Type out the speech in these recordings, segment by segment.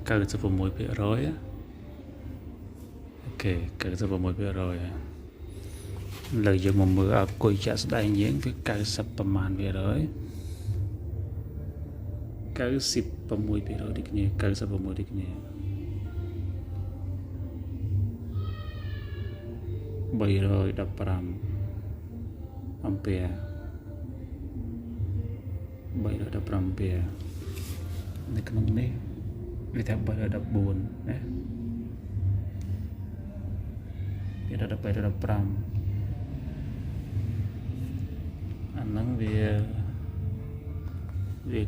96%ok 96%លើយើងមកមើលឲ្យគុយចាក់ស្ដែងយើងវា90ប្រមាណវាហើយ96%ដូចគ្នា96ដូចគ្នា315អាំពែ315អាំពែនៅក្នុងនេះវាថា314ណាវាដល់315អាហ្នឹងវា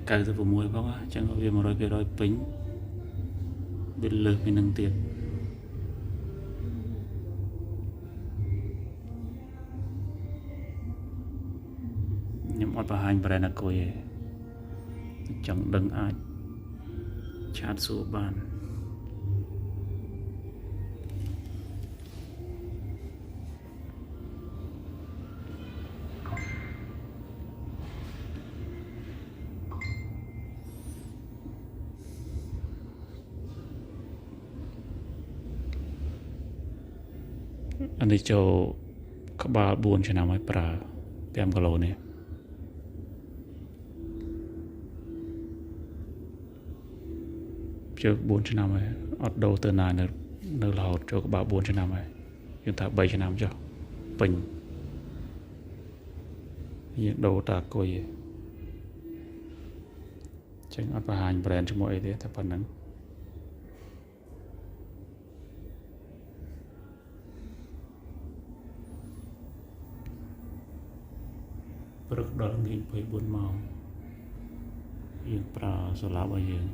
96ផងអញ្ចឹងវា100%ពេញវាលើសពីនឹងទៀតខ្ញុំអត់បង្ហាញ brand អគុយទេចង់ដឹងអាចឆាតសួរបានអានេះចូលក្បាល4ឆ្នាំហើយប្រើ5គីឡូនេះចូល4ឆ្នាំហើយអត់ដូរទៅណានៅរហូតចូលក្បាល4ឆ្នាំហើយយើងថា3ឆ្នាំចុះពេញយើងដូរតាគុយចឹងអត់បង្ហាញ brand ជាមួយអីទេតែប៉ុណ្្នឹងព្រឹកដល់ល្ងាច24ម៉ោងយើងប្រើសូឡារបស់យើង